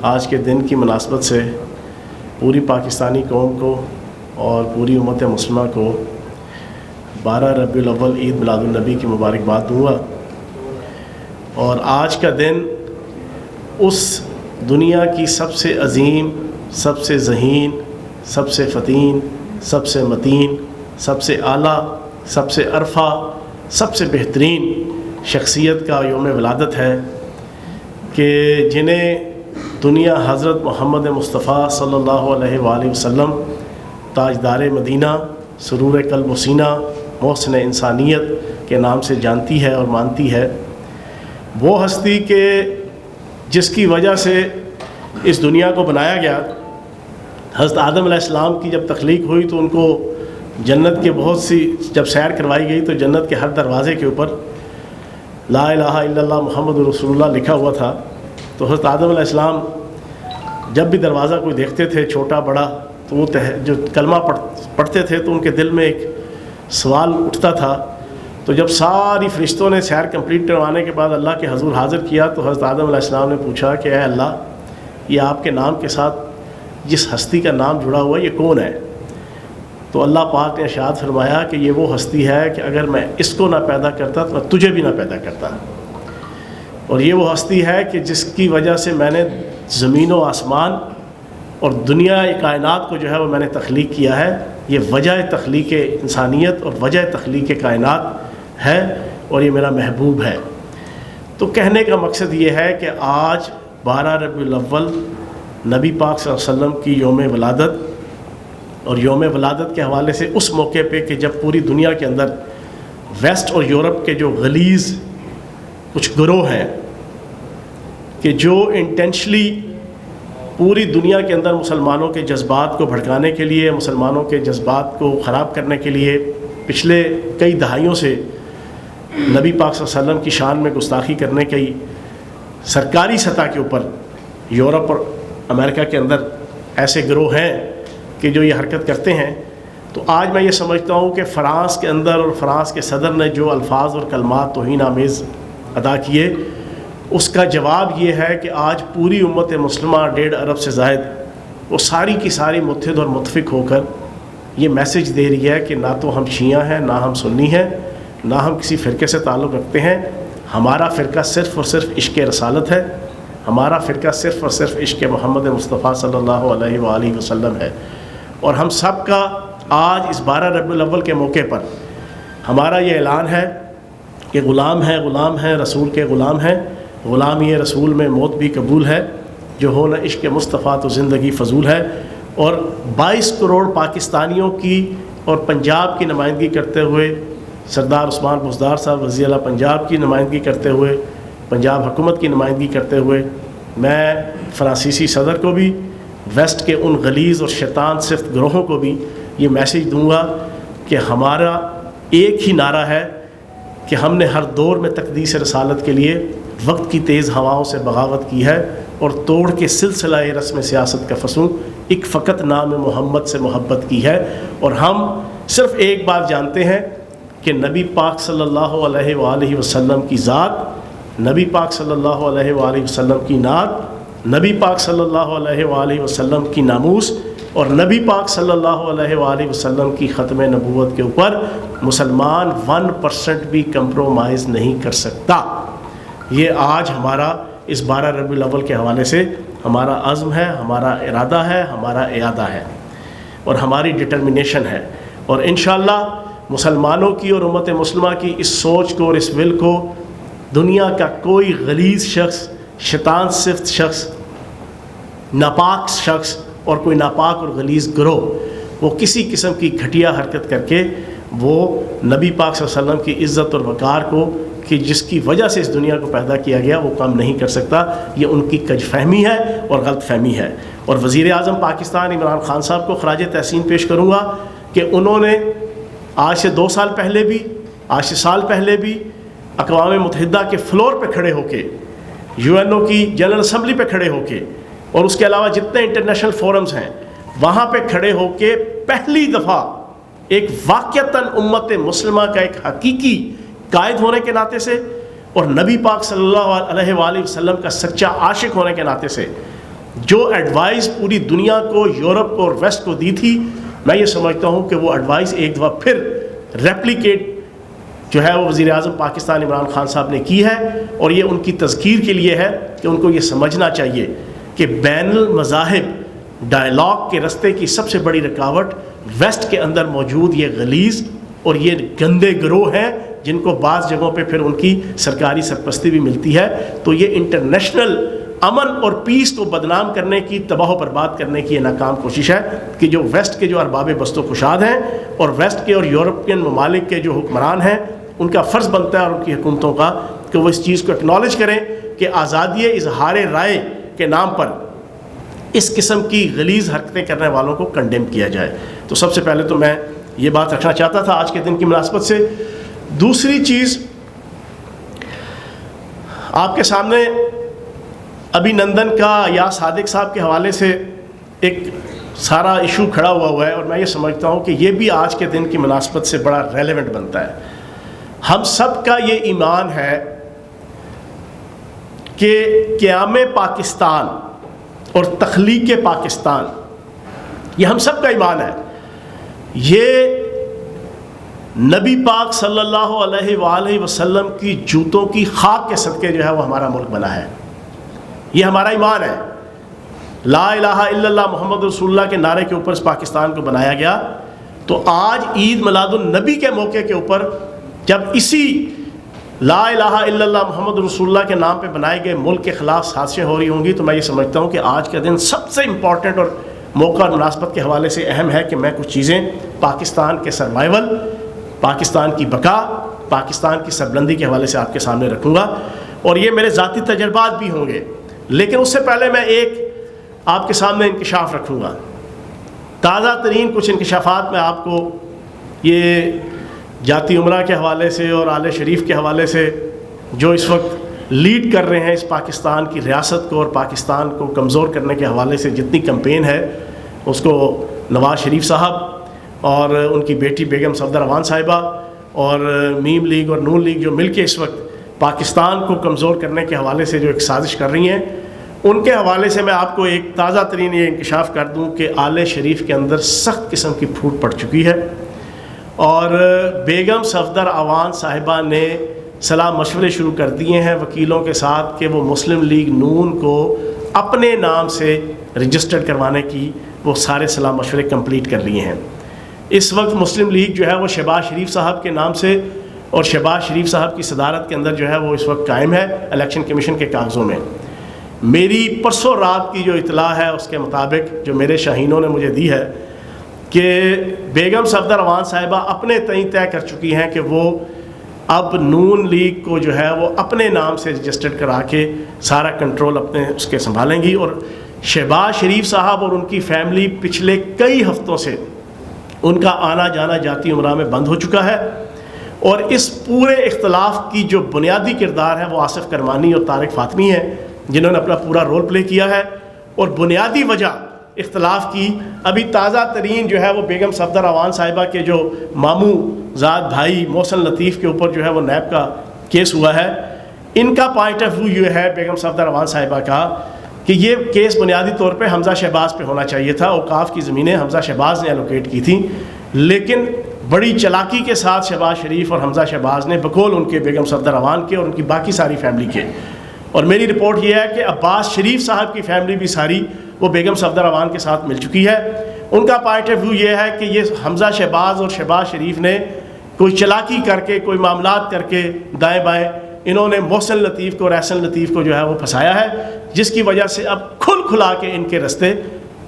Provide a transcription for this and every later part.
آج کے دن کی مناسبت سے پوری پاکستانی قوم کو اور پوری امت مسلمہ کو 12 ربیع الاول عید میلاد النبی کی مبارکباد دوں گا۔ اور آج کا دن اس دنیا کی سب سے عظیم، سب سے ذہین، سب سے فتین، سب سے متین، سب سے اعلیٰ، سب سے عرفہ، سب سے بہترین شخصیت کا یوم ولادت ہے کہ جنہیں دنیا حضرت محمد مصطفیٰ صلی اللہ علیہ وآلہ وسلم تاجدار مدینہ، سرور قلب و سینہ، محسن انسانیت کے نام سے جانتی ہے اور مانتی ہے۔ وہ ہستی کہ جس کی وجہ سے اس دنیا کو بنایا گیا۔ حضرت آدم علیہ السلام کی جب تخلیق ہوئی تو ان کو جنت کے بہت سی جب سیر کروائی گئی تو جنت کے ہر دروازے کے اوپر لا الہ الا اللہ محمد رسول اللہ لکھا ہوا تھا۔ تو حضرت آدم علیہ السلام جب بھی دروازہ کوئی دیکھتے تھے، چھوٹا بڑا، تو وہ جو کلمہ پڑھتے تھے تو ان کے دل میں ایک سوال اٹھتا تھا۔ تو جب ساری فرشتوں نے سیر کمپلیٹ کروانے کے بعد اللہ کے حضور حاضر کیا تو حضرت آدم علیہ السلام نے پوچھا کہ اے اللہ، یہ آپ کے نام کے ساتھ جس ہستی کا نام جڑا ہوا ہے یہ کون ہے؟ تو اللہ پاک نے ارشاد فرمایا کہ یہ وہ ہستی ہے کہ اگر میں اس کو نہ پیدا کرتا تو میں تجھے بھی نہ پیدا کرتا، اور یہ وہ ہستی ہے کہ جس کی وجہ سے میں نے زمین و آسمان اور دنیا کائنات کو جو ہے وہ میں نے تخلیق کیا ہے۔ یہ وجہ تخلیق انسانیت اور وجہ تخلیق کائنات ہے اور یہ میرا محبوب ہے۔ تو کہنے کا مقصد یہ ہے کہ آج 12 ربیع الاول نبی پاک صلی اللہ علیہ وسلم کی یوم ولادت، اور یوم ولادت کے حوالے سے اس موقع پہ کہ جب پوری دنیا کے اندر ویسٹ اور یورپ کے جو غلیظ کچھ گروہ ہیں کہ جو انٹینشلی پوری دنیا کے اندر مسلمانوں کے جذبات کو بھڑکانے کے لیے، مسلمانوں کے جذبات کو خراب کرنے کے لیے پچھلے کئی دہائیوں سے نبی پاک صلی اللہ علیہ وسلم کی شان میں گستاخی کرنے کی سرکاری سطح کے اوپر یورپ اور امریکہ کے اندر ایسے گروہ ہیں کہ جو یہ حرکت کرتے ہیں۔ تو آج میں یہ سمجھتا ہوں کہ فرانس کے اندر اور فرانس کے صدر نے جو الفاظ اور کلمات توہین آمیز ادا کیے، اس کا جواب یہ ہے کہ آج پوری امت مسلمہ 1.5 ارب سے زائد وہ ساری کی ساری متحد اور متفق ہو کر یہ میسج دے رہی ہے کہ نہ تو ہم شیعہ ہیں، نہ ہم سنی ہیں، نہ ہم کسی فرقے سے تعلق رکھتے ہیں۔ ہمارا فرقہ صرف اور صرف عشق رسالت ہے، ہمارا فرقہ صرف اور صرف عشق محمد مصطفیٰ صلی اللہ علیہ وآلہ وسلم ہے۔ اور ہم سب کا آج اس 12 ربیع الاول کے موقع پر ہمارا یہ اعلان ہے کہ غلام ہے رسول کے غلام ہیں، غلامی رسول میں موت بھی قبول ہے، جو ہو نہ عشق مصطفیٰ تو زندگی فضول ہے۔ اور 22 کروڑ پاکستانیوں کی اور پنجاب کی نمائندگی کرتے ہوئے سردار عثمان بزدار صاحب وزیر اعلیٰ پنجاب کی نمائندگی کرتے ہوئے، پنجاب حکومت کی نمائندگی کرتے ہوئے، میں فرانسیسی صدر کو بھی، ویسٹ کے ان غلیظ اور شیطان صفت گروہوں کو بھی یہ میسیج دوں گا کہ ہمارا ایک ہی نعرہ ہے کہ ہم نے ہر دور میں تقدیس رسالت کے لیے وقت کی تیز ہواؤں سے بغاوت کی ہے اور توڑ کے سلسلہ رسم سیاست کا فسوں ایک فقط نام محمد سے محبت کی ہے۔ اور ہم صرف ایک بات جانتے ہیں کہ نبی پاک صلی اللہ علیہ وآلہ وسلم کی ذات، نبی پاک صلی اللہ علیہ وآلہ وسلم کی نعت، نبی پاک صلی اللہ علیہ وآلہ وسلم کی ناموس اور نبی پاک صلی اللہ علیہ وآلہ وسلم کی ختم نبوت کے اوپر مسلمان 1% بھی کمپرومائز نہیں کر سکتا۔ یہ آج ہمارا اس 12 ربیع الاول کے حوالے سے ہمارا عزم ہے، ہمارا ارادہ ہے، ہمارا اعادہ ہے اور ہماری ڈٹرمنیشن ہے۔ اور انشاءاللہ مسلمانوں کی اور امت مسلمہ کی اس سوچ کو اور اس ول کو دنیا کا کوئی غلیظ شخص، شیطان صفت شخص، ناپاک شخص اور کوئی ناپاک اور غلیظ گروہ وہ کسی قسم کی گھٹیا حرکت کر کے وہ نبی پاک صلی اللہ علیہ وسلم کی عزت اور وقار کو کہ جس کی وجہ سے اس دنیا کو پیدا کیا گیا وہ کام نہیں کر سکتا۔ یہ ان کی کج فہمی ہے اور غلط فہمی ہے۔ اور وزیر اعظم پاکستان عمران خان صاحب کو خراج تحسین پیش کروں گا کہ انہوں نے آج سے 2 سال پہلے بھی، آج سے سال پہلے بھی اقوام متحدہ کے فلور پہ کھڑے ہو کے، UN کی جنرل اسمبلی پہ کھڑے ہو کے اور اس کے علاوہ جتنے انٹرنیشنل فورمز ہیں وہاں پہ کھڑے ہو کے پہلی دفعہ ایک واقعتاً امت مسلمہ کا ایک حقیقی قائد ہونے کے ناطے سے اور نبی پاک صلی اللہ علیہ وآلہ وسلم کا سچا عاشق ہونے کے ناطے سے جو ایڈوائس پوری دنیا کو، یورپ کو اور ویسٹ کو دی تھی، میں یہ سمجھتا ہوں کہ وہ ایڈوائس ایک دفعہ پھر ریپلیکیٹ جو ہے وہ وزیر اعظم پاکستان عمران خان صاحب نے کی ہے، اور یہ ان کی تذکیر کے لیے ہے کہ ان کو یہ سمجھنا چاہیے کہ بین المذاہب ڈائلاگ کے رستے کی سب سے بڑی رکاوٹ ویسٹ کے اندر موجود یہ غلیظ اور یہ گندے گروہ ہیں، جن کو بعض جگہوں پہ پھر ان کی سرکاری سرپرستی بھی ملتی ہے. تو یہ انٹرنیشنل امن اور پیس کو بدنام کرنے کی، تباہ و برباد کرنے کی یہ ناکام کوشش ہے کہ جو ویسٹ کے جو ارباب بست و کشاد ہیں اور ویسٹ کے اور یورپین ممالک کے جو حکمران ہیں، ان کا فرض بنتا ہے اور ان کی حکومتوں کا کہ وہ اس چیز کو اکنالج کریں کہ آزادی اظہار رائے کے نام پر اس قسم کی غلیظ حرکتیں کرنے والوں کو کنڈیم کیا جائے. تو سب سے پہلے تو میں یہ بات رکھنا چاہتا تھا آج کے دن کی مناسبت سے. دوسری چیز آپ کے سامنے ابھی نندن کا یا صادق صاحب کے حوالے سے ایک سارا ایشو کھڑا ہوا ہے، اور میں یہ سمجھتا ہوں کہ یہ بھی آج کے دن کی مناسبت سے بڑا ریلیونٹ بنتا ہے. ہم سب کا یہ ایمان ہے کہ قیام پاکستان اور تخلیق پاکستان، یہ ہم سب کا ایمان ہے. یہ نبی پاک صلی اللہ علیہ وآلہ وسلم کی جوتوں کی خاک کے صدقے جو ہے وہ ہمارا ملک بنا ہے. یہ ہمارا ایمان ہے. لا الہ الا اللہ محمد رسول اللہ کے نعرے کے اوپر اس پاکستان کو بنایا گیا. تو آج عید میلاد النبی کے موقع کے اوپر جب اسی لا الہ الا اللہ محمد رسول اللہ کے نام پہ بنائے گئے ملک کے خلاف سازشیں ہو رہی ہوں گی، تو میں یہ سمجھتا ہوں کہ آج کا دن سب سے امپورٹنٹ اور موقع اور مناسبت کے حوالے سے اہم ہے کہ میں کچھ چیزیں پاکستان کے سروائیول، پاکستان کی بقا، پاکستان کی سربلندی کے حوالے سے آپ کے سامنے رکھوں گا، اور یہ میرے ذاتی تجربات بھی ہوں گے. لیکن اس سے پہلے میں ایک آپ کے سامنے انکشاف رکھوں گا. تازہ ترین کچھ انکشافات میں آپ کو یہ جاتی عمرہ کے حوالے سے اور آل شریف کے حوالے سے جو اس وقت لیڈ کر رہے ہیں اس پاکستان کی ریاست کو اور پاکستان کو کمزور کرنے کے حوالے سے جتنی کمپین ہے، اس کو نواز شریف صاحب اور ان کی بیٹی بیگم صفدر امان صاحبہ اور میم لیگ اور نون لیگ جو مل کے اس وقت پاکستان کو کمزور کرنے کے حوالے سے جو ایک سازش کر رہی ہیں، ان کے حوالے سے میں آپ کو ایک تازہ ترین یہ انکشاف کر دوں کہ آل شریف کے اندر سخت قسم کی پھوٹ پڑ چکی ہے، اور بیگم صفدر امان صاحبہ نے صلاح مشورے شروع کر دیے ہیں وکیلوں کے ساتھ کہ وہ مسلم لیگ نون کو اپنے نام سے رجسٹرڈ کروانے کی وہ سارے صلاح مشورے کمپلیٹ کر لیے ہیں. اس وقت مسلم لیگ جو ہے وہ شہباز شریف صاحب کے نام سے اور شہباز شریف صاحب کی صدارت کے اندر جو ہے وہ اس وقت قائم ہے الیکشن کمیشن کے کاغذوں میں. میری پرسوں رات کی جو اطلاع ہے اس کے مطابق جو میرے شاہینوں نے مجھے دی ہے کہ بیگم صفدر امان صاحبہ اپنے تئیں طے کر چکی ہیں کہ وہ اب نون لیگ کو جو ہے وہ اپنے نام سے رجسٹرڈ کرا کے سارا کنٹرول اپنے اس کے سنبھالیں گی. اور شہباز شریف صاحب اور ان کی فیملی پچھلے کئی ہفتوں سے ان کا آنا جانا جاتی عمرہ میں بند ہو چکا ہے، اور اس پورے اختلاف کی جو بنیادی کردار ہے وہ آصف کرمانی اور طارق فاطمی ہیں، جنہوں نے اپنا پورا رول پلے کیا ہے. اور بنیادی وجہ اختلاف کی ابھی تازہ ترین جو ہے وہ بیگم صفدر امان صاحبہ کے جو ماموں زاد بھائی محسن لطیف کے اوپر جو ہے وہ نیب کا کیس ہوا ہے. ان کا پوائنٹ آف ویو یہ ہے بیگم صفدر امان صاحبہ کا کہ یہ کیس بنیادی طور پہ حمزہ شہباز پہ ہونا چاہیے تھا. اوقاف کی زمینیں حمزہ شہباز نے الوکیٹ کی تھیں، لیکن بڑی چلاکی کے ساتھ شہباز شریف اور حمزہ شہباز نے بقول ان کے بیگم صفدر امان کے اور ان کی باقی ساری فیملی کے، اور میری رپورٹ یہ ہے کہ عباس شریف صاحب کی فیملی بھی ساری وہ بیگم صفدر امان کے ساتھ مل چکی ہے. ان کا پوائنٹ آف ویو یہ ہے کہ یہ حمزہ شہباز اور شہباز شریف نے کوئی چلاکی کر کے کوئی معاملات کر کے دائیں بائیں انہوں نے محسن لطیف کو اور احسن لطیف کو جو ہے وہ پھنسایا ہے، جس کی وجہ سے اب کھل کھلا کے ان کے رستے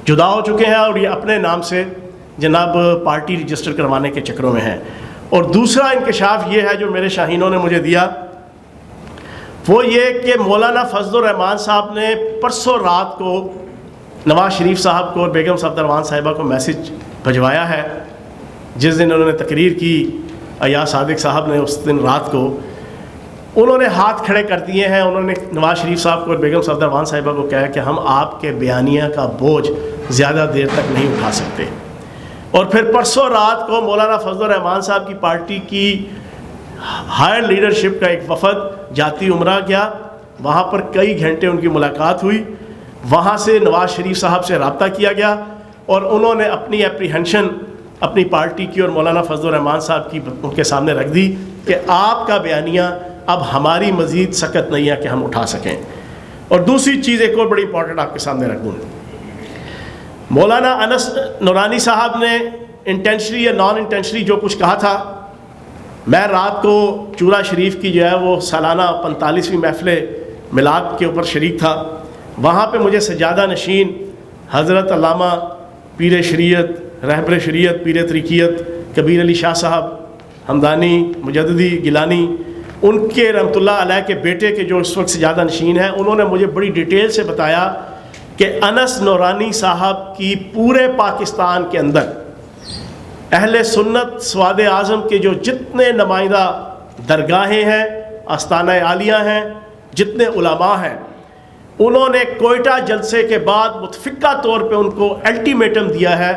جدا ہو چکے ہیں اور یہ اپنے نام سے جناب پارٹی رجسٹر کروانے کے چکروں میں ہیں. اور دوسرا انکشاف یہ ہے جو میرے شاہینوں نے مجھے دیا، وہ یہ کہ مولانا فضل الرحمان صاحب نے پرسوں رات کو نواز شریف صاحب کو اور بیگم صفدر امان صاحبہ کو میسج بھجوایا ہے. جس دن انہوں نے تقریر کی یا صادق صاحب نے اس دن رات کو انہوں نے ہاتھ کھڑے کر دیے ہیں. انہوں نے نواز شریف صاحب کو اور بیگم صفدر امان صاحبہ کو کہا کہ ہم آپ کے بیانیہ کا بوجھ زیادہ دیر تک نہیں اٹھا سکتے. اور پھر پرسوں رات کو مولانا فضل الرحمان صاحب کی پارٹی کی ہائر لیڈرشپ کا ایک وفد جاتی عمرہ گیا، وہاں پر کئی گھنٹے ان کی ملاقات ہوئی، وہاں سے نواز شریف صاحب سے رابطہ کیا گیا اور انہوں نے اپنی اپریہنشن اپنی پارٹی کی اور مولانا فضل الرحمان صاحب کی ان کے سامنے رکھ دی کہ آپ کا بیانیہ اب ہماری مزید سکت نہیں ہے کہ ہم اٹھا سکیں. اور دوسری چیز ایک اور بڑی امپورٹنٹ آپ کے سامنے رکھ دوں. مولانا انس نورانی صاحب نے انٹینشنلی یا نان انٹینشنلی جو کچھ کہا تھا، میں رات کو چورا شریف کی جو ہے وہ سالانہ 45ویں محفل میلاد کے اوپر شریک تھا. وہاں پہ مجھے سجادہ نشین حضرت علامہ پیر شریعت رہبر شریعت پیر طریقیت کبیر علی شاہ صاحب ہمدانی مجددی گیلانی، ان کے رحمۃ اللہ علیہ کے بیٹے کے جو اس وقت سجادہ نشین ہیں، انہوں نے مجھے بڑی ڈیٹیل سے بتایا کہ انس نورانی صاحب کی پورے پاکستان کے اندر اہل سنت سواد اعظم کے جو جتنے نمائندہ درگاہیں ہیں، آستانہ عالیہ ہیں، جتنے علماء ہیں، انہوں نے کوئٹہ جلسے کے بعد متفقہ طور پہ ان کو الٹیمیٹم دیا ہے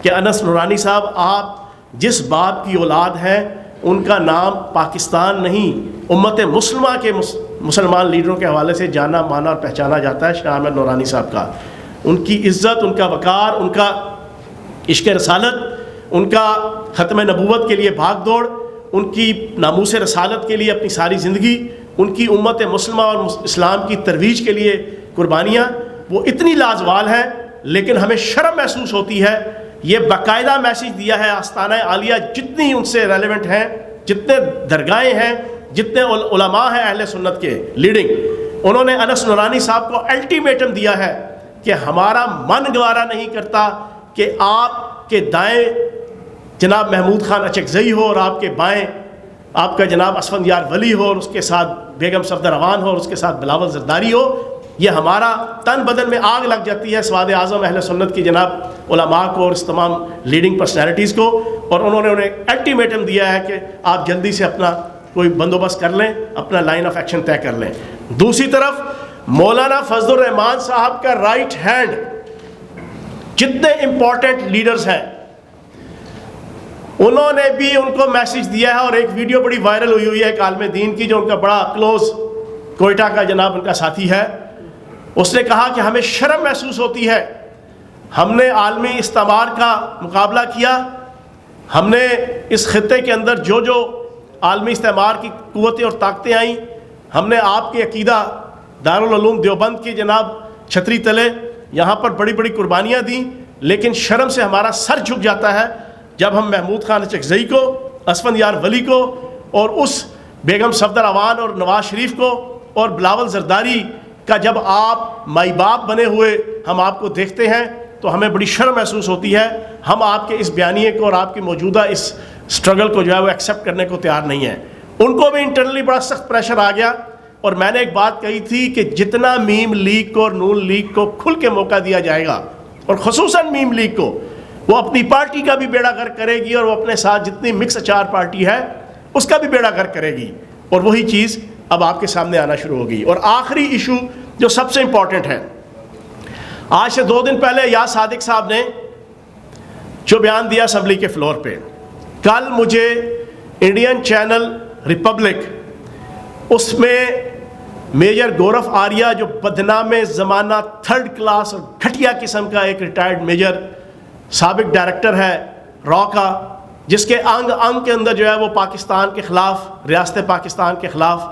کہ انس نورانی صاحب آپ جس باپ کی اولاد ہیں ان کا نام پاکستان نہیں امت مسلمہ کے مسلمان لیڈروں کے حوالے سے جانا مانا اور پہچانا جاتا ہے شاہ احمد نورانی صاحب کا. ان کی عزت، ان کا وقار، ان کا عشق رسالت، ان کا ختم نبوت کے لیے بھاگ دوڑ، ان کی ناموس رسالت کے لیے اپنی ساری زندگی، ان کی امت مسلمہ اور اسلام کی ترویج کے لیے قربانیاں وہ اتنی لازوال ہیں. لیکن ہمیں شرم محسوس ہوتی ہے. یہ باقاعدہ میسیج دیا ہے آستانہ عالیہ جتنی ان سے ریلیونٹ ہیں، جتنے درگاہیں ہیں، جتنے علماء ہیں اہل سنت کے لیڈنگ، انہوں نے انس نورانی صاحب کو الٹیمیٹم دیا ہے کہ ہمارا من گوارا نہیں کرتا کہ آپ کے دائیں جناب محمود خان اچکزئی ہو اور آپ کے بائیں آپ کا جناب اسفندیار ولی ہو اور اس کے ساتھ بیگم صفدر روان ہو اور اس کے ساتھ بلاول زرداری ہو. یہ ہمارا تن بدن میں آگ لگ جاتی ہے سواد اعظم اہل سنت کی جناب علماء کو اور اس تمام لیڈنگ پرسنالٹیز کو. اور انہوں نے انہیں الٹیمیٹم دیا ہے کہ آپ جلدی سے اپنا کوئی بندوبست کر لیں، اپنا لائن آف ایکشن طے کر لیں. دوسری طرف مولانا فضل الرحمان صاحب کا رائٹ ہینڈ جتنے امپورٹنٹ لیڈرز ہیں انہوں نے بھی ان کو میسیج دیا ہے. اور ایک ویڈیو بڑی وائرل ہوئی ہے ایک عالم دین کی جو ان کا بڑا کلوز کوئٹہ کا جناب ان کا ساتھی ہے. اس نے کہا کہ ہمیں شرم محسوس ہوتی ہے، ہم نے عالمی استعمار کا مقابلہ کیا، ہم نے اس خطے کے اندر جو جو عالمی استعمار کی قوتیں اور طاقتیں آئیں، ہم نے آپ کے عقیدہ دارالعلوم دیوبند کی جناب چھتری تلے یہاں پر بڑی بڑی قربانیاں دیں، لیکن شرم سے ہمارا سر جھک جاتا ہے جب ہم محمود خان اچکزئی کو، اسفندیار ولی کو اور اس بیگم صفدر روان اور نواز شریف کو اور بلاول زرداری کا جب آپ مائی باپ بنے ہوئے ہم آپ کو دیکھتے ہیں تو ہمیں بڑی شرم محسوس ہوتی ہے. ہم آپ کے اس بیانیے کو اور آپ کی موجودہ اس سٹرگل کو جو ہے وہ ایکسیپٹ کرنے کو تیار نہیں ہیں. ان کو بھی انٹرنلی بڑا سخت پریشر آ گیا. اور میں نے ایک بات کہی تھی کہ جتنا میم لیگ کو اور نون لیگ کو کھل کے موقع دیا جائے گا، اور خصوصاً میم لیگ کو، وہ اپنی پارٹی کا بھی بیڑا غرق کرے گی اور وہ اپنے ساتھ جتنی مکس اچار پارٹی ہے اس کا بھی بیڑا غرق کرے گی. اور وہی چیز اب آپ کے سامنے آنا شروع ہوگی. اور آخری ایشو جو سب سے امپورٹنٹ ہے، آج سے 2 دن پہلے یاز صادق صاحب نے جو بیان دیا اسمبلی کے فلور پہ، کل مجھے انڈین چینل ریپبلک اس میں میجر گورف آریہ جو بدنام زمانہ 3rd کلاس اور گھٹیا قسم کا ایک ریٹائرڈ میجر سابق ڈائریکٹر ہے را کا، جس کے انگ کے اندر جو ہے وہ پاکستان کے خلاف، ریاست پاکستان کے خلاف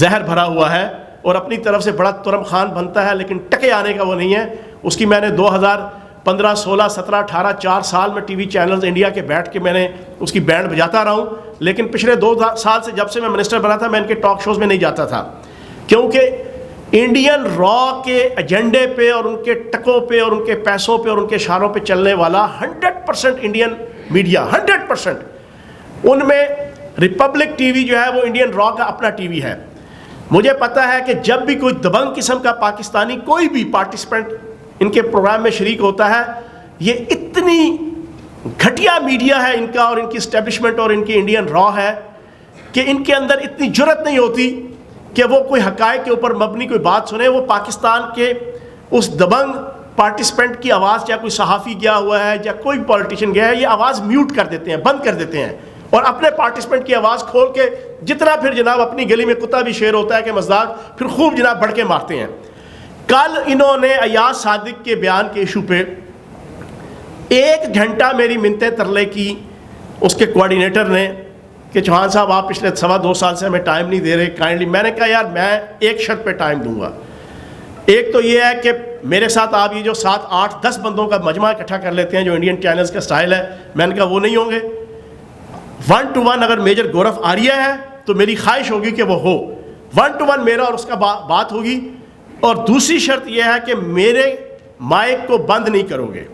زہر بھرا ہوا ہے اور اپنی طرف سے بڑا ترم خان بنتا ہے لیکن ٹکے آنے کا وہ نہیں ہے. اس کی میں نے 2015 16 17 18 4 سال میں ٹی وی چینلز انڈیا کے بیٹھ کے میں نے اس کی بینڈ بجاتا رہا ہوں. لیکن پچھلے 2 سال سے جب سے میں منسٹر بنا تھا میں ان کے ٹاک شوز میں نہیں جاتا تھا، کیونکہ انڈین را کے ایجنڈے پہ اور ان کے ٹکوں پہ اور ان کے پیسوں پہ اور ان کے اشاروں پہ چلنے والا 100% انڈین میڈیا، 100%، ان میں ریپبلک ٹی وی جو ہے وہ انڈین را کا اپنا ٹی وی ہے. مجھے پتہ ہے کہ جب بھی کوئی دبنگ قسم کا پاکستانی کوئی بھی پارٹیسپینٹ ان کے پروگرام میں شریک ہوتا ہے، یہ اتنی گھٹیا میڈیا ہے ان کا اور ان کی اسٹیبلشمنٹ اور ان کی انڈین را ہے کہ ان کے اندر اتنی جرت نہیں ہوتی کہ وہ کوئی حقائق کے اوپر مبنی کوئی بات سنے. وہ پاکستان کے اس دبنگ پارٹیسپینٹ کی آواز، یا کوئی صحافی گیا ہوا ہے یا کوئی پولیٹیشین گیا ہے، یہ آواز میوٹ کر دیتے ہیں، بند کر دیتے ہیں اور اپنے پارٹیسپینٹ کی آواز کھول کے جتنا پھر جناب اپنی گلی میں کتا بھی شیر ہوتا ہے کہ مزاق، پھر خوب جناب بڑھ کے مارتے ہیں. کل انہوں نے ایاز صادق کے بیان کے ایشو پہ 1 گھنٹہ میری منتیں ترلے کی اس کے کوارڈینیٹر نے کہ چوہان صاحب آپ پچھلے 2.25 سال سے ہمیں ٹائم نہیں دے رہے کائنڈلی. میں نے کہا یار میں ایک شرط پہ ٹائم دوں گا. ایک تو یہ ہے کہ میرے ساتھ آپ یہ جو 7, 8, 10 بندوں کا مجمع اکٹھا کر لیتے ہیں جو انڈین چینلز کا سٹائل ہے, میں نے کہا وہ نہیں ہوں گے. 1 to 1 اگر میجر گورف آریہ ہے تو میری خواہش ہوگی کہ وہ ہو. 1 to 1 میرا اور اس کا بات ہوگی. اور دوسری شرط یہ ہے کہ میرے مائک کو بند نہیں کرو گے,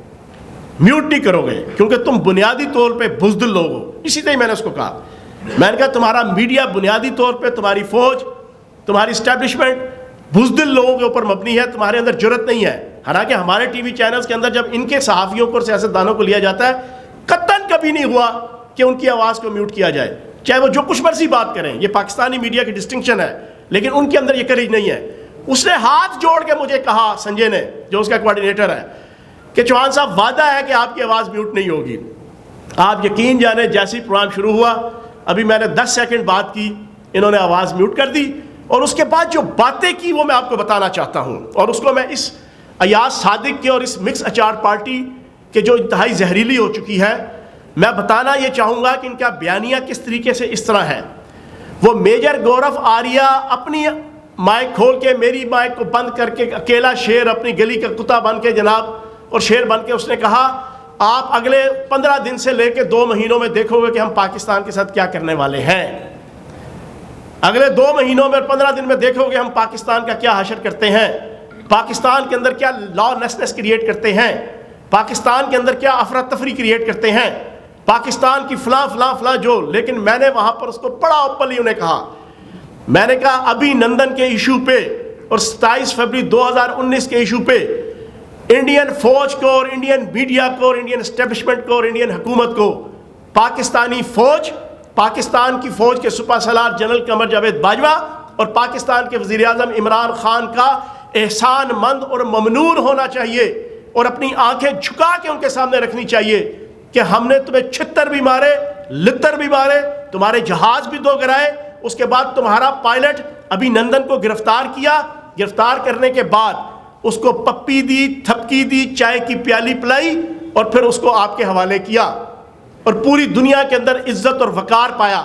میوٹ نہیں کرو گے, کیونکہ تم بنیادی طور پہ بزدل لوگ ہو. اسی طرح میں نے اس کو کہا, میں نے کہا تمہارا میڈیا بنیادی طور پہ, تمہاری فوج, تمہاری اسٹیبلشمنٹ بزدل لوگوں کے اوپر مبنی ہے, تمہارے اندر جرت نہیں ہے. حالانکہ ہمارے ٹی وی چینلز کے اندر جب ان کے صحافیوں کو اور سیاستدانوں کو لیا جاتا ہے, قطعاً کبھی نہیں ہوا کہ ان کی آواز کو میوٹ کیا جائے, چاہے وہ جو کچھ مرضی بات کریں. یہ پاکستانی میڈیا کی ڈسٹنکشن ہے, لیکن ان کے اندر یہ کریج نہیں ہے. اس نے ہاتھ جوڑ کے مجھے کہا, سنجے نے جو اس کا کوارڈینیٹر ہے, کہ چوہان صاحب وعدہ ہے کہ آپ کی آواز میوٹ نہیں ہوگی. آپ یقین جانیں جیسی پروگرام شروع ہوا, ابھی میں نے 10 سیکنڈ بات کی, انہوں نے آواز میوٹ کر دی. اور اس کے بعد جو باتیں کی وہ میں آپ کو بتانا چاہتا ہوں, اور اس کو میں اس ایاز صادق کے اور اس مکس اچار پارٹی کے جو انتہائی زہریلی ہو چکی ہے, میں بتانا یہ چاہوں گا کہ ان کا بیانیہ کس طریقے سے اس طرح ہے. وہ میجر گورف آریہ اپنی مائک کھول کے میری مائک کو بند کر کے اکیلا شیر اپنی گلی کا کتا بن کے جناب, اور شیر بن کے اس نے کہا آپ اگلے 15 دن سے لے کے 2 مہینوں میں دیکھو گے کہ ہم پاکستان کے ساتھ کیا کرنے والے ہیں. اگلے 2 مہینوں میں اور 15 دن میں دیکھو گے ہم پاکستان کا کیا حشر کرتے ہیں, پاکستان کے اندر کیا لا لیسنس کریٹ کرتے ہیں, پاکستان کے اندر کیا افراتفری کریٹ کرتے ہیں, پاکستان کی فلاں فلاں فلاں جو. لیکن میں نے وہاں پر اس کو بڑا اوپنلی انہیں کہا, میں نے کہا ابھی نندن کے ایشو پہ اور 27 فروری 2019 کے ایشو پہ انڈین فوج کو اور انڈین میڈیا کو اور انڈین اسٹیبلشمنٹ کو اور انڈین حکومت کو پاکستانی فوج, پاکستان کی فوج کے سپہ سالار جنرل قمر جاوید باجوہ اور پاکستان کے وزیر اعظم عمران خان کا احسان مند اور ممنون ہونا چاہیے, اور اپنی آنکھیں جھکا کے ان کے سامنے رکھنی چاہیے کہ ہم نے تمہیں چھتر بھی مارے, لتر بھی مارے, تمہارے جہاز بھی 2 گرائے, اس کے بعد تمہارا پائلٹ ابھی نندن کو گرفتار کیا, گرفتار کرنے کے بعد اس کو پپی دی, تھپکی دی, چائے کی پیالی پلائی, اور پھر اس کو آپ کے حوالے کیا, اور پوری دنیا کے اندر عزت اور وقار پایا.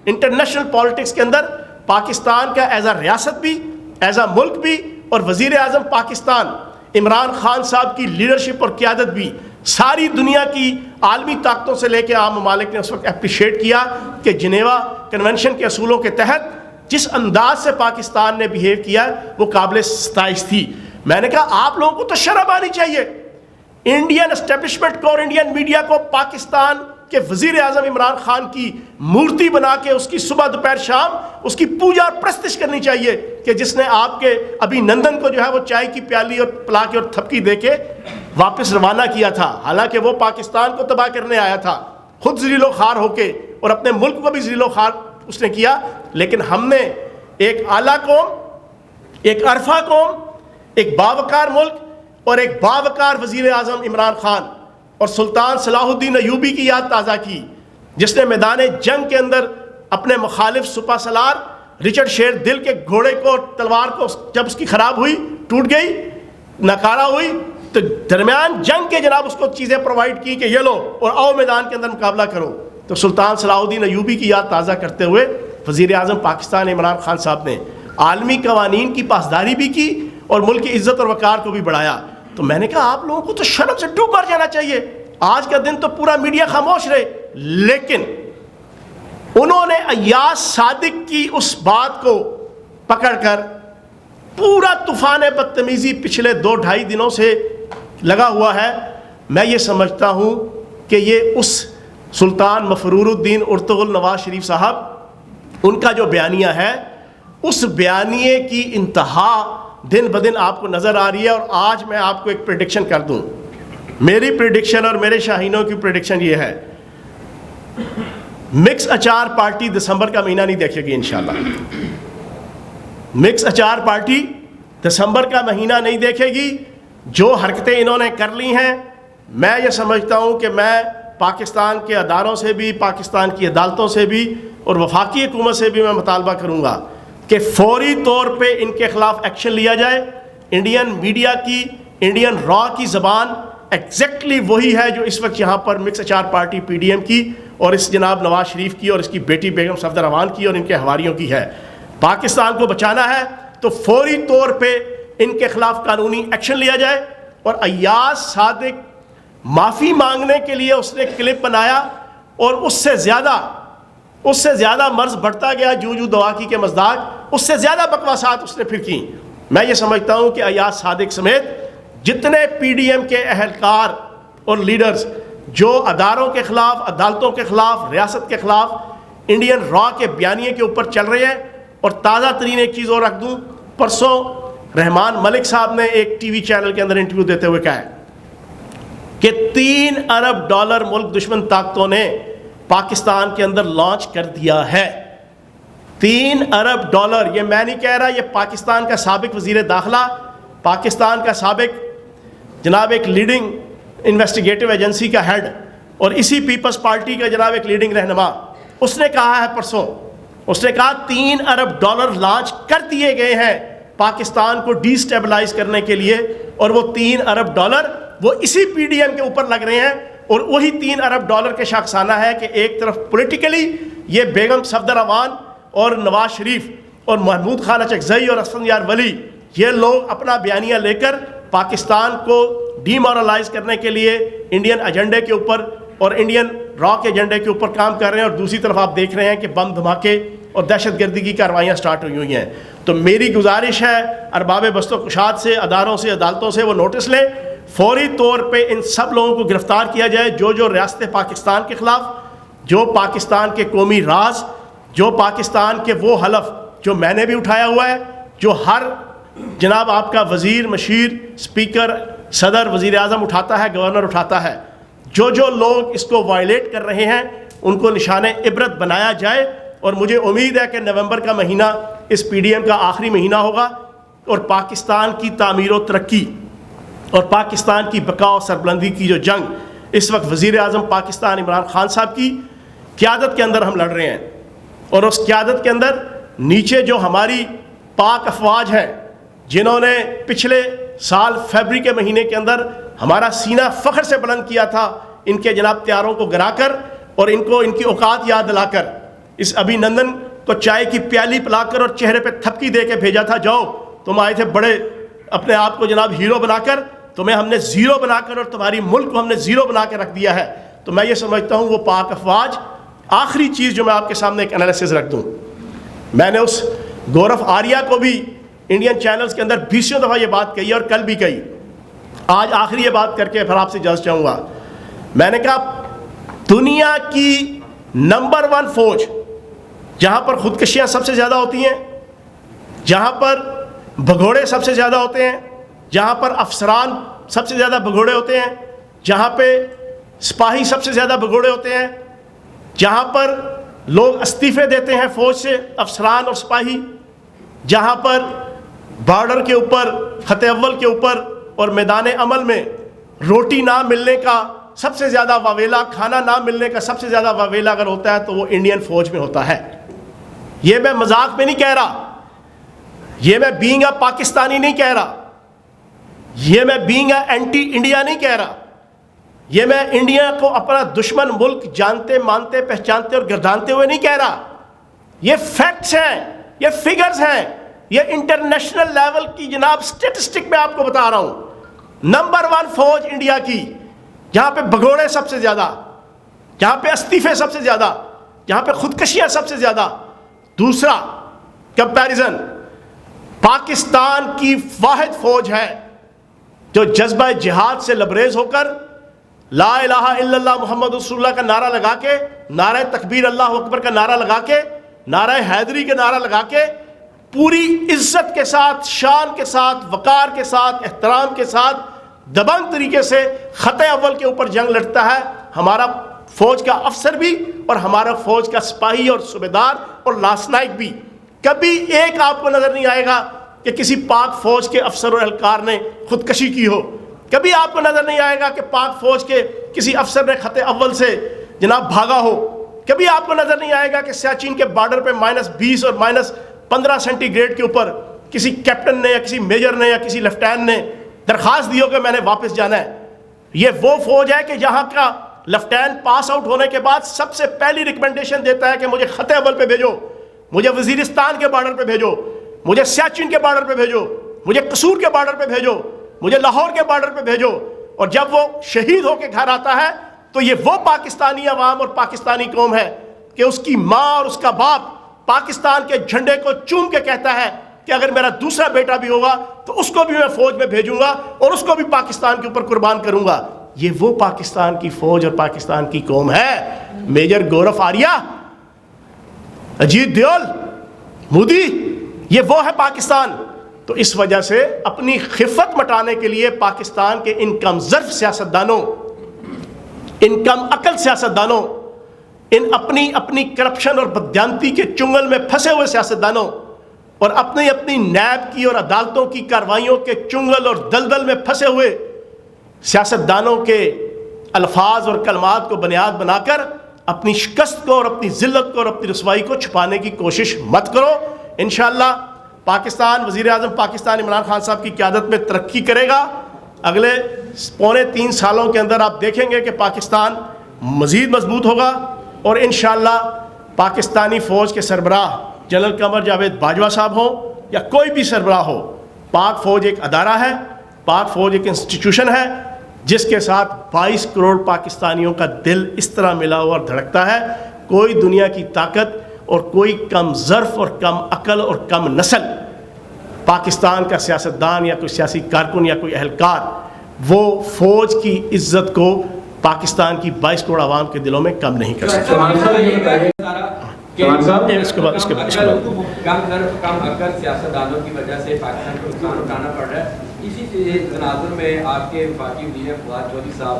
انٹرنیشنل پالیٹکس کے اندر پاکستان کا ایز اے ریاست بھی, ایز اے ملک بھی, اور وزیر اعظم پاکستان عمران خان صاحب کی لیڈرشپ اور قیادت بھی ساری دنیا کی عالمی طاقتوں سے لے کے عام ممالک نے اس وقت اپریشیٹ کیا کہ جنیوا کنونشن کے اصولوں کے تحت جس انداز سے پاکستان نے بیہیو کیا وہ قابل ستائش تھی. میں نے کہا آپ لوگوں کو تو شرم آنی چاہیے, انڈین اسٹیبلشمنٹ کو اور انڈین میڈیا کو پاکستان کے وزیر اعظم عمران خان کی مورتی بنا کے اس کی صبح دوپہر شام اس کی پوجا اور پرستش کرنی چاہیے کہ جس نے آپ کے ابھی نندن کو جو ہے وہ چائے کی پیالی اور پلا کے اور تھپکی دے کے واپس روانہ کیا تھا. حالانکہ وہ پاکستان کو تباہ کرنے آیا تھا, خود ذلیل و خوار ہو کے, اور اپنے ملک کو بھی ذلیل و خوار اس نے کیا. لیکن ہم نے ایک اعلیٰ قوم, ایک عرفہ قوم, ایک باوقار ملک اور ایک باوقار وزیر اعظم عمران خان اور سلطان صلاح الدین ایوبی کی یاد تازہ کی, جس نے میدان جنگ کے اندر اپنے مخالف سپہ سالار رچرڈ شیر دل کے گھوڑے کو, تلوار کو جب اس کی خراب ہوئی, ٹوٹ گئی, ناکارہ ہوئی, تو درمیان جنگ کے جناب اس کو چیزیں پرووائڈ کی کہ یہ لو اور آؤ میدان کے اندر مقابلہ کرو. تو سلطان صلاح الدین ایوبی کی یاد تازہ کرتے ہوئے وزیر اعظم پاکستان عمران خان صاحب نے عالمی قوانین کی پاسداری بھی کی اور ملک کی عزت اور وقار کو بھی بڑھایا. تو میں نے کہا آپ لوگوں کو تو شرم سے ڈوب مر جانا چاہیے. آج کا دن تو پورا میڈیا خاموش رہے, لیکن انہوں نے ایاز صادق کی اس بات کو پکڑ کر پورا طوفان بدتمیزی پچھلے 2-2.5 دنوں سے لگا ہوا ہے. میں یہ سمجھتا ہوں کہ یہ اس سلطان مفرور الدین ارطغرل نواز شریف صاحب, ان کا جو بیانیہ ہے, اس بیانیے کی انتہا دن بدن آپ کو نظر آ رہی ہے. اور آج میں آپ کو ایک پریڈکشن کر دوں, میری پریڈکشن اور میرے شاہینوں کی پریڈکشن یہ ہے, مکس اچار پارٹی دسمبر کا مہینہ نہیں دیکھے گی انشاءاللہ. مکس اچار پارٹی دسمبر کا مہینہ نہیں دیکھے گی. جو حرکتیں انہوں نے کر لی ہیں, میں یہ سمجھتا ہوں کہ میں پاکستان کے اداروں سے بھی, پاکستان کی عدالتوں سے بھی اور وفاقی حکومت سے بھی میں مطالبہ کروں گا کہ فوری طور پہ ان کے خلاف ایکشن لیا جائے انڈین میڈیا کی, انڈین را کی زبان ایگزیکٹلی وہی ہے جو اس وقت یہاں پر مکس اچار پارٹی پی ڈی ایم کی اور اس جناب نواز شریف کی اور اس کی بیٹی بیگم صفدر امان کی اور ان کے حواریوں کی ہے. پاکستان کو بچانا ہے تو فوری طور پہ ان کے خلاف قانونی ایکشن لیا جائے. اور ایاز صادق معافی مانگنے کے لیے اس نے کلپ بنایا اور اس سے زیادہ مرض بڑھتا گیا جو دوا کی کے مزداق, اس سے زیادہ بکواسات اس نے پھر کی. میں یہ سمجھتا ہوں کہ ایاز صادق سمیت جتنے پی ڈی ایم کے اہلکار اور لیڈرز جو اداروں کے خلاف, عدالتوں کے خلاف, ریاست کے خلاف انڈین را کے بیانیے کے اوپر چل رہے ہیں. اور تازہ ترین ایک چیز اور رکھ دوں, پرسوں رحمان ملک صاحب نے ایک ٹی وی چینل کے اندر انٹرویو دیتے ہوئے کہا ہے کہ $3 ارب ملک دشمن طاقتوں نے پاکستان کے اندر لانچ کر دیا ہے. $3 ارب, یہ میں نہیں کہہ رہا, یہ پاکستان کا سابق وزیر داخلہ, پاکستان کا سابق جناب ایک لیڈنگ انویسٹیگیٹو ایجنسی کا ہیڈ اور اسی پیپلز پارٹی کا جناب ایک لیڈنگ رہنما, اس نے کہا ہے پرسوں, اس نے کہا $3 ارب لانچ کر دیے گئے ہیں پاکستان کو ڈی سٹیبلائز کرنے کے لیے, اور وہ $3 ارب وہ اسی پی ڈی ایم کے اوپر لگ رہے ہیں. اور وہی $3 ارب کے شاخسانہ ہے کہ ایک طرف پولیٹیکلی یہ بیگم صفدر امان اور نواز شریف اور محمود خان اچکزئی اور اسفندیار ولی, یہ لوگ اپنا بیانیہ لے کر پاکستان کو ڈی مورلائز کرنے کے لیے انڈین ایجنڈے کے اوپر اور انڈین را کے ایجنڈے کے اوپر کام کر رہے ہیں. اور دوسری طرف آپ دیکھ رہے ہیں کہ بم دھماکے اور دہشت گردی کی کارروائیاں سٹارٹ ہوئی ہیں. تو میری گزارش ہے ارباب بست و کشاد سے, اداروں سے, عدالتوں سے وہ نوٹس لیں, فوری طور پہ ان سب لوگوں کو گرفتار کیا جائے جو ریاست پاکستان کے خلاف, جو پاکستان کے قومی راز, جو پاکستان کے وہ حلف جو میں نے بھی اٹھایا ہوا ہے, جو ہر جناب آپ کا وزیر, مشیر, اسپیکر, صدر, وزیر اعظم اٹھاتا ہے, گورنر اٹھاتا ہے, جو لوگ اس کو وائلیٹ کر رہے ہیں ان کو نشان عبرت بنایا جائے. اور مجھے امید ہے کہ نومبر کا مہینہ اس پی ڈی ایم کا آخری مہینہ ہوگا اور پاکستان کی تعمیر و ترقی اور پاکستان کی بقا و سربلندی کی جو جنگ اس وقت وزیر اعظم پاکستان عمران خان صاحب کی قیادت کے اندر ہم لڑ رہے ہیں. اور اس قیادت کے اندر نیچے جو ہماری پاک افواج ہیں جنہوں نے پچھلے سال فیبری کے مہینے کے اندر ہمارا سینہ فخر سے بلند کیا تھا, ان کے جناب تیاروں کو گرا کر اور ان کو ان کی اوقات یاد دلا کر, اس ابھی نندن کو چائے کی پیالی پلا کر اور چہرے پہ تھپکی دے کے بھیجا تھا, جاؤ تم آئے تھے بڑے اپنے آپ کو جناب ہیرو بنا کر, تمہیں ہم نے زیرو بنا کر اور تمہاری ملک کو ہم نے زیرو بنا کے رکھ دیا ہے. تو میں یہ سمجھتا ہوں وہ پاک افواج, آخری چیز جو میں آپ کے سامنے ایک انالیسس رکھ دوں, میں نے اس گورف آریہ کو بھی انڈین چینلز کے اندر 20 دفعہ یہ بات کہی اور کل بھی کہی, آج آخری یہ بات کر کے پھر آپ سے اجازت چاہوں گا. میں نے کہا دنیا کی نمبر 1 فوج جہاں پر خودکشیاں سب سے زیادہ ہوتی ہیں, جہاں پر بھگوڑے سب سے زیادہ ہوتے ہیں, جہاں پر افسران سب سے زیادہ بھگوڑے ہوتے ہیں, جہاں پہ سپاہی سب سے زیادہ بھگوڑے ہوتے ہیں, جہاں پر لوگ استعفے دیتے ہیں فوج سے, افسران اور سپاہی, جہاں پر بارڈر کے اوپر, خط اول کے اوپر اور میدان عمل میں روٹی نہ ملنے کا سب سے زیادہ واویلا, کھانا نہ ملنے کا سب سے زیادہ واویلا اگر ہوتا ہے تو وہ انڈین فوج میں ہوتا ہے. یہ میں مذاق میں نہیں کہہ رہا, یہ میں بینگ اے پاکستانی نہیں کہہ رہا, یہ میں بینگ اے اینٹی انڈیا نہیں کہہ رہا, یہ میں انڈیا کو اپنا دشمن ملک جانتے, مانتے, پہچانتے اور گردانتے ہوئے نہیں کہہ رہا. یہ فیکٹس ہیں, یہ فگرز ہیں, یہ انٹرنیشنل لیول کی جناب سٹیٹسٹک میں آپ کو بتا رہا ہوں. نمبر 1 فوج انڈیا کی, جہاں پہ بھگوڑے سب سے زیادہ, جہاں پہ استعفے سب سے زیادہ, جہاں پہ خودکشیاں سب سے زیادہ. دوسرا کمپیریزن, پاکستان کی واحد فوج ہے جو جذبہ جہاد سے لبریز ہو کر لا الہ الا اللہ محمد رسول اللہ کا نعرہ لگا کے, نعرہ تکبیر اللہ اکبر کا نعرہ لگا کے, نعرہ حیدری کا نعرہ لگا کے پوری عزت کے ساتھ, شان کے ساتھ, وقار کے ساتھ, احترام کے ساتھ, دبنگ طریقے سے خط اول کے اوپر جنگ لڑتا ہے. ہمارا فوج کا افسر بھی اور ہمارا فوج کا سپاہی اور صوبیدار اور لاسنائک بھی. کبھی ایک آپ کو نظر نہیں آئے گا کہ کسی پاک فوج کے افسر اور اہلکار نے خودکشی کی ہو. کبھی آپ کو نظر نہیں آئے گا کہ پاک فوج کے کسی افسر نے خط اول سے جناب بھاگا ہو. کبھی آپ کو نظر نہیں آئے گا کہ سیاچین کے بارڈر پہ -20 اور -15 سینٹی گریڈ کے اوپر کسی کیپٹن نے یا کسی میجر نے یا کسی لیفٹیننٹ نے درخواست دی ہو کہ میں نے واپس جانا ہے. یہ وہ فوج ہے کہ جہاں کا لیفٹیننٹ پاس آؤٹ ہونے کے بعد سب سے پہلی ریکمنڈیشن دیتا ہے کہ مجھے خط اول پہ بھیجو, مجھے وزیرستان کے بارڈر پہ بھیجو, مجھے سیاچن کے بارڈر پہ بھیجو, مجھے قصور کے بارڈر پہ بھیجو, مجھے لاہور کے بارڈر پہ بھیجو. اور جب وہ شہید ہو کے گھر آتا ہے تو یہ وہ پاکستانی عوام اور پاکستانی قوم ہے کہ اس کی ماں اور اس کا باپ پاکستان کے جھنڈے کو چوم کے کہتا ہے کہ اگر میرا دوسرا بیٹا بھی ہوگا تو اس کو بھی میں فوج میں بھیجوں گا اور اس کو بھی پاکستان کے اوپر قربان کروں گا. یہ وہ پاکستان کی فوج اور پاکستان کی قوم ہے. میجر گورف آریہ, اجیت دیول, مودی, یہ وہ ہے پاکستان. تو اس وجہ سے اپنی خفت مٹانے کے لیے پاکستان کے ان کم ظرف سیاستدانوں, ان کم عقل سیاستدانوں, ان اپنی کرپشن اور بددیانتی کے چنگل میں پھنسے ہوئے سیاستدانوں اور اپنی نیب کی اور عدالتوں کی کارروائیوں کے چنگل اور دلدل میں پھنسے ہوئے سیاستدانوں کے الفاظ اور کلمات کو بنیاد بنا کر اپنی شکست کو اور اپنی ذلت کو اور اپنی رسوائی کو چھپانے کی کوشش مت کرو. انشاءاللہ پاکستان, وزیر اعظم پاکستان عمران خان صاحب کی قیادت میں ترقی کرے گا. اگلے 2.25 سالوں کے اندر آپ دیکھیں گے کہ پاکستان مزید مضبوط ہوگا اور انشاءاللہ پاکستانی فوج کے سربراہ جنرل قمر جاوید باجوہ صاحب ہوں یا کوئی بھی سربراہ ہو, پاک فوج ایک ادارہ ہے, پاک فوج ایک انسٹیٹیوشن ہے جس کے ساتھ 22 کروڑ پاکستانیوں کا دل اس طرح ملا ہوا اور دھڑکتا ہے. کوئی دنیا کی طاقت اور کوئی کم ظرف اور کم عقل اور کم نسل پاکستان کا سیاستدان یا کوئی سیاسی کارکن یا کوئی اہلکار وہ فوج کی عزت کو پاکستان کی 22 کروڑ عوام کے دلوں میں کم نہیں کر سکتا. اس کے بعد کم عقل سیاستدانوں کی وجہ سے پاکستان کو نقصان اٹھانا پڑ رہا ہے. اسی تناظر میں آپ کے وفاقی وزیر فواد چودھری صاحب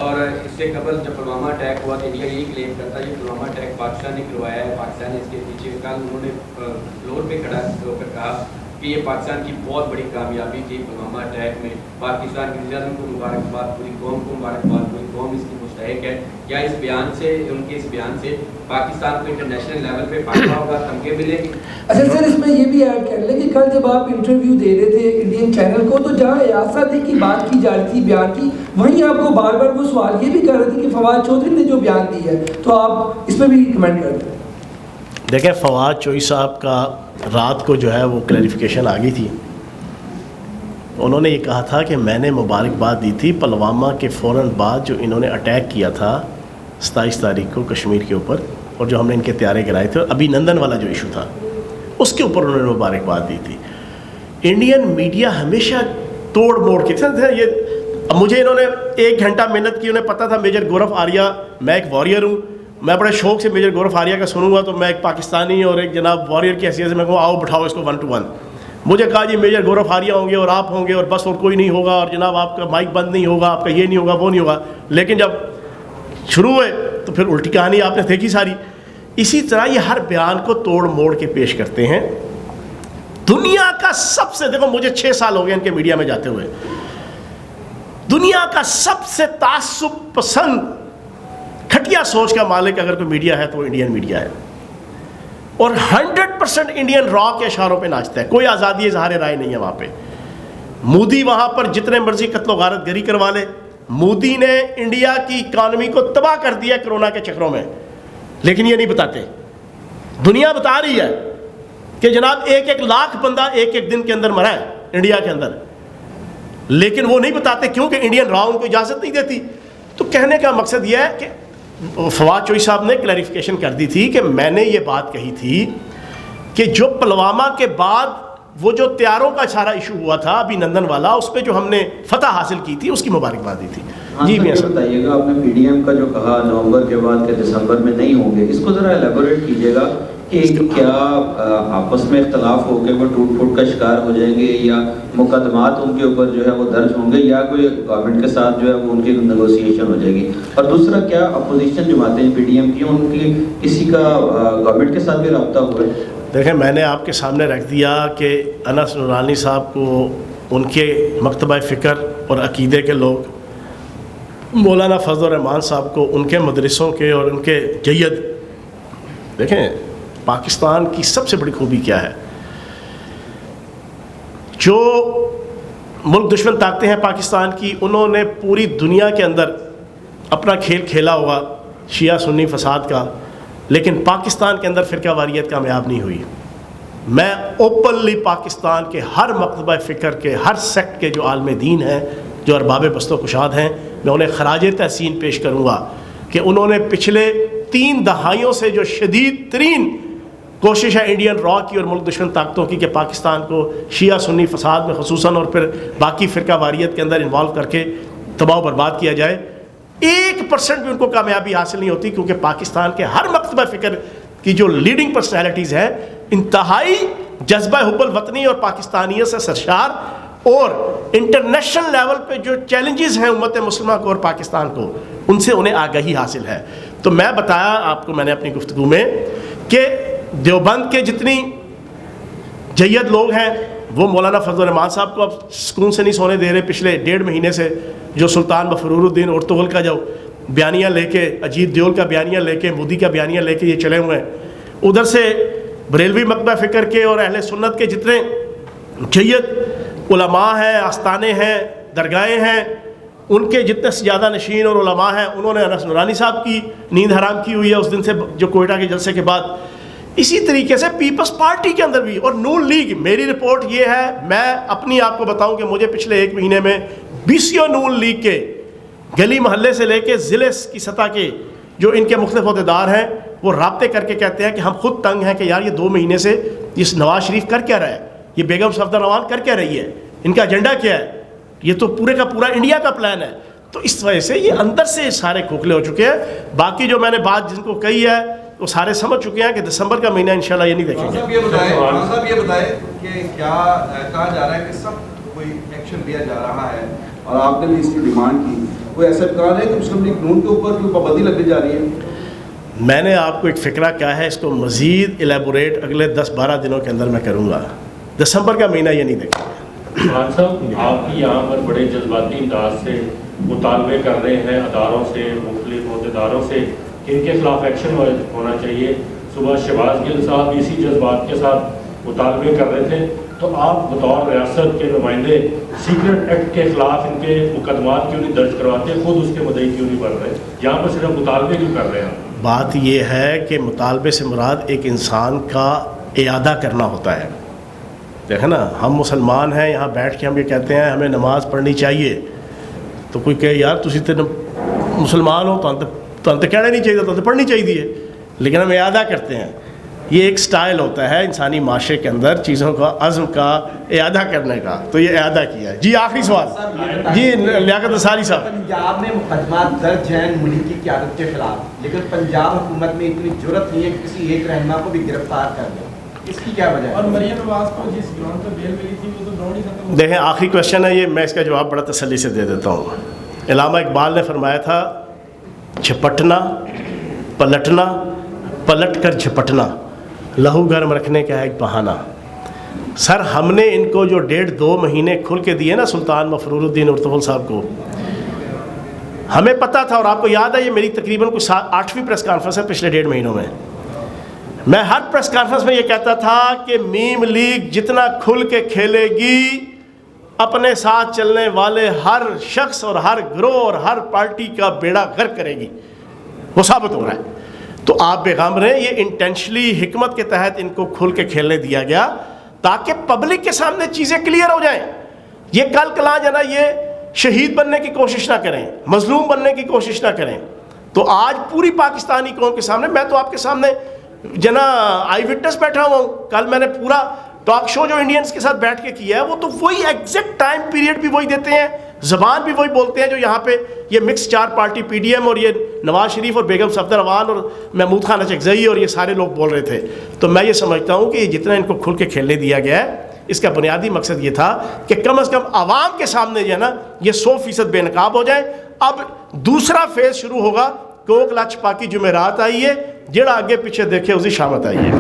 اور اس سے قبل جب پلوامہ اٹیک ہوا تو انڈیا یہی کلیم کرتا ہے یہ پلوامہ اٹیک پاکستان نے کروایا ہے, پاکستان نے اس کے پیچھے. کل انہوں نے فلور پہ کھڑا ہو کر کہا کہ یہ پاکستان کی بہت بڑی کامیابی تھی پلوامہ اٹیک میں. پاکستان کی وزیر کو مبارکباد, پوری قوم کو مبارکباد, پوری قوم اس کی مستحق ہے. کیا اس بیان سے, ان کے اس بیان سے پاکستان کو انٹرنیشنل لیول پہ پاکستان ہوگا, تمغے ملے گی؟ اچھا سر, اس میں یہ بھی ایڈ کر لیں کہ کل جب آپ انٹرویو دے رہے تھے انڈین چینل کو تو جہاں ایاسا کی بات کی جا رہی تھی بیان کی, وہیں آپ کو بار بار وہ سوال یہ بھی کر رہے تھے کہ فواد چودھری نے جو بیان دی ہے, تو آپ اس میں بھی کمنٹ کر دیں. دیکھیں فواد چودھری صاحب کا رات کو جو ہے وہ کلیریفیکیشن آ گئی تھی. انہوں نے یہ کہا تھا کہ میں نے مبارکباد دی تھی پلوامہ کے فوراً بعد جو انہوں نے اٹیک کیا تھا 27 تاریخ کو کشمیر کے اوپر, اور جو ہم نے ان کے طیارے گرائے تھے, ابھی نندن والا جو ایشو تھا اس کے اوپر انہوں نے مبارکباد دی تھی. انڈین میڈیا ہمیشہ توڑ موڑ کے یہ مجھے انہوں نے 1 گھنٹہ محنت کی, انہیں پتہ تھا میجر گورف آریہ, میں ایک واریر ہوں, میں بڑے شوق سے میجر گورف آریہ کا سنوں گا تو میں ایک پاکستانی اور ایک جناب واریر کی حیثیت سے میں کہوں آؤ بٹھاؤ اس کو 1 to 1. مجھے کہا جی میجر گورف آریہ ہوں گے اور آپ ہوں گے اور بس اور کوئی نہیں ہوگا, اور جناب آپ کا مائک بند نہیں ہوگا, آپ کا یہ نہیں ہوگا وہ نہیں ہوگا. لیکن جب شروع ہوئے تو پھر الٹی کہانی آپ نے دیکھی ساری. اسی طرح یہ ہر بیان کو توڑ موڑ کے پیش کرتے ہیں. دنیا کا سب سے, دیکھو مجھے 6 سال ہو گئے ان کے میڈیا میں جاتے ہوئے, دنیا کا سب سے تعصب پسند گھٹیا سوچ کا مالک اگر کوئی میڈیا ہے تو وہ انڈین میڈیا ہے, اور 100% انڈین را کے اشاروں پہ ناچتا ہے. کوئی آزادی اظہار رائے نہیں ہے وہاں پہ. مودی وہاں پر جتنے مرضی قتل و غارت گری کروا لے, مودی نے انڈیا کی اکانومی کو تباہ کر دیا کرونا کے چکروں میں, لیکن یہ نہیں بتاتے. دنیا بتا رہی ہے کہ جناب 1 لاکھ بندہ ایک دن کے اندر مرا ہے انڈیا کے اندر, لیکن وہ نہیں بتاتے کیونکہ انڈین را ان کو اجازت نہیں دیتی. تو کہنے کا مقصد یہ ہے کہ فواد چودھری صاحب نے کلیریفیکیشن کر دی تھی کہ میں نے یہ بات کہی تھی کہ جو پلوامہ کے بعد وہ جو طیاروں کا سارا ایشو ہوا تھا ابھی نندن والا, اس پہ جو ہم نے فتح حاصل کی تھی اس کی مبارکباد دی تھی. جی بتائیے گا, آپ نے پی ڈی ایم کا جو کہا نومبر کے بعد کہ دسمبر میں نہیں ہوں گے, اس کو ذرا ایلیبوریٹ کیجیے گا کہ کیا آپس میں اختلاف ہو کے وہ ٹوٹ پھوٹ کا شکار ہو جائیں گے, یا مقدمات ان کے اوپر جو ہے وہ درج ہوں گے, یا کوئی گورنمنٹ کے ساتھ جو ہے وہ ان کی نیگوسیشن ہو جائے گی. اور دوسرا, کیا اپوزیشن جماعتیں پی ڈی ایم کی ان کی کسی کا گورنمنٹ کے ساتھ بھی رابطہ ہوا ہے؟ دیکھیں میں نے آپ کے سامنے رکھ دیا کہ انس نورانی صاحب کو ان کے مکتبہ فکر اور عقیدے کے لوگ, مولانا فضل الرحمان صاحب کو ان کے مدرسوں کے اور ان کے جید. دیکھیں پاکستان کی سب سے بڑی خوبی کیا ہے, جو ملک دشمن طاقتیں ہیں پاکستان کی، انہوں نے پوری دنیا کے اندر اپنا کھیل کھیلا ہوگا شیعہ سنی فساد کا، لیکن پاکستان کے اندر فرقہ واریت کامیاب نہیں ہوئی۔ میں اوپنلی پاکستان کے ہر مکتبہ فکر کے، ہر سیکٹ کے جو عالم دین ہیں، جو ارباب بست و کشاد ہیں، میں انہیں خراج تحسین پیش کروں گا کہ انہوں نے پچھلے 3 دہائیوں سے جو شدید ترین کوشش ہے انڈین را کی اور ملک دشمن طاقتوں کی کہ پاکستان کو شیعہ سنی فساد میں خصوصاً اور پھر باقی فرقہ واریت کے اندر انوالو کر کے تباہ و برباد کیا جائے، 1% بھی ان کو کامیابی حاصل نہیں ہوتی، کیونکہ پاکستان کے ہر مکتبہ فکر کی جو لیڈنگ پرسنالٹیز ہیں انتہائی جذبہ حب الوطنی اور پاکستانیت سے سرشار، اور انٹرنیشنل لیول پہ جو چیلنجز ہیں امت مسلمہ کو اور پاکستان کو، ان سے انہیں آگاہی حاصل ہے۔ تو میں بتایا آپ کو میں نے اپنی گفتگو میں کہ دیوبند کے جتنی جید لوگ ہیں وہ مولانا فضل الرحمان صاحب کو اب سکون سے نہیں سونے دے رہے پچھلے 1.5 مہینے سے، جو سلطان مفرور الدین ارطغرل کا جو بیانیہ لے کے، اجیت دیول کا بیانیہ لے کے، مودی کا بیانیہ لے کے یہ چلے ہوئے ہیں۔ ادھر سے بریلوی مکتبہ فکر کے اور اہل سنت کے جتنے جید علماء ہیں، آستانے ہیں، درگاہیں ہیں، ان کے جتنے سجادہ نشین اور علماء ہیں، انہوں نے انس نورانی صاحب کی نیند حرام کی ہوئی ہے اس دن سے جو کوئٹہ کے جلسے کے بعد۔ اسی طریقے سے پیپلز پارٹی کے اندر بھی اور نون لیگ، میری رپورٹ یہ ہے، میں اپنی آپ کو بتاؤں کہ مجھے پچھلے 1 مہینے میں 20 نون لیگ کے گلی محلے سے لے کے ضلع کی سطح کے جو ان کے مختلف عہدیدار ہیں وہ رابطے کر کے کہتے ہیں کہ ہم خود تنگ ہیں کہ یار یہ 2 مہینے سے یہ نواز شریف کر کیا رہا ہے، یہ بیگم صفدر روان کر کیا رہی ہے، ان کا ایجنڈا کیا ہے، یہ تو پورے کا پورا انڈیا کا پلان ہے۔ تو اس وجہ سے یہ اندر سے سارے کھوکھلے ہو چکے ہیں۔ باقی جو میں نے بات جن کو کہی ہے وہ سارے سمجھ چکے ہیں کہ دسمبر کا مہینہ انشاءاللہ یہ نہیں دیکھیں گے۔ صاحب یہ بتائیں کہ کیا کہا جا رہا ہے کہ سب کوئی ایکشن لیا جا رہا ہے اور آپ نے بھی اس کی ڈیمانڈ کی، کوئی ایسا کہا ہے کہ مسلم لیگ نون کے اوپر کوئی پابندی لگنے جا رہی ہے؟ میں نے آپ کو ایک فکرہ کیا ہے، اس کو مزید ایلیبوریٹ اگلے 10-12 دنوں کے اندر میں کروں گا، دسمبر کا مہینہ یہ نہیں دیکھیں گے۔ خان صاحب آپ کی یہاں پر بڑے جذباتی انداز سے مطالبے کر رہے ہیں اداروں سے، مختلف عہدیداروں سے کہ ان کے خلاف ایکشن ہونا چاہیے۔ صبح شہباز گل صاحب اسی جذبات کے ساتھ مطالبے کر رہے تھے، تو آپ بطور ریاست کے نمائندے سیکرٹ ایکٹ کے خلاف ان کے مقدمات کیوں نہیں درج کرواتے، خود اس کے مدعی کیوں نہیں بن رہے، یہاں پر صرف مطالبے کیوں کر رہے ہیں؟ بات یہ ہے کہ مطالبے سے مراد ایک انسان کا اعادہ کرنا ہوتا ہے۔ دیکھیں نا، ہم مسلمان ہیں، یہاں بیٹھ کے ہم یہ کہتے ہیں ہمیں نماز پڑھنی چاہیے، تو کوئی کہے یار تسی تے مسلمان ہو تو کہنا نہیں چاہیے، تو پڑھنی چاہیے، لیکن ہم اعادہ کرتے ہیں۔ یہ ایک سٹائل ہوتا ہے انسانی معاشرے کے اندر چیزوں کا عزم کا اعادہ کرنے کا، تو یہ اعادہ کیا ہے۔ جی آخری سوال جی لیاقت انصاری صاحب۔ پنجاب میں مقدمات درج ہیں ملک کی قیادت کے خلاف، لیکن پنجاب حکومت میں اتنی جرأت نہیں ہے کہ کسی ایک رہنما کو بھی گرفتار کر دیں، اس کی کیا وجہ ہے؟ اور مریم نواز کو جس گراؤنڈ پہ بیل ملی تھی وہ تو دوڑ ہی ختم۔ دیکھیں آخری کویشچن ہے یہ، میں اس کا جواب بڑا تسلی سے دے دیتا ہوں۔ علامہ اقبال نے فرمایا تھا جھپٹنا پلٹنا، پلٹ کر جھپٹنا، لہو گرم رکھنے کا ہے ایک بہانہ۔ سر ہم نے ان کو جو 1.5-2 مہینے کھل کے دیے نا سلطان مفرور الدین ارطغرل صاحب کو، ہمیں پتہ تھا، اور آپ کو یاد ہے یہ میری تقریباً کچھ 8ویں پریس کانفرنس ہے پچھلے 1.5 مہینوں میں ہر پریس کانفرنس میں یہ کہتا تھا کہ میم لیگ جتنا کھل کے کھیلے گی، اپنے ساتھ چلنے والے ہر شخص اور ہر گروہ اور ہر پارٹی کا بیڑا غرق کرے گی۔ وہ ثابت ہو رہا ہے۔ تو آپ بیغام رہیں، یہ انٹینشلی حکمت کے تحت ان کو کھل کے کھیلنے دیا گیا تاکہ پبلک کے سامنے چیزیں کلیئر ہو جائیں۔ یہ کل کلاں جنا یہ شہید بننے کی کوشش نہ کریں، مظلوم بننے کی کوشش نہ کریں۔ تو آج پوری پاکستانی قوم کے سامنے، میں تو آپ کے سامنے جنا آئی وٹنس بیٹھا ہوا ہوں، کل میں نے پورا ٹاک شو جو انڈینز کے ساتھ بیٹھ کے کیا ہے وہ تو وہی ایگزیکٹ ٹائم پیریڈ بھی وہی دیتے ہیں، زبان بھی وہی بولتے ہیں جو یہاں پہ یہ mix 4 party P D M اور یہ نواز شریف اور بیگم صفدر روان اور محمود خان اچکزئی اور یہ سارے لوگ بول رہے تھے۔ تو میں یہ سمجھتا ہوں کہ یہ جتنا ان کو کھل کے کھیلنے دیا گیا ہے، اس کا بنیادی مقصد یہ تھا کہ کم از کم عوام کے سامنے جو ہے نا یہ 100% بے نقاب ہو جائے۔ اب دوسرا فیز شروع ہوگا، کوک لچ پاکی جمعرات آئیے، جڑا آگے پیچھے دیکھے اسی شامت آئیے۔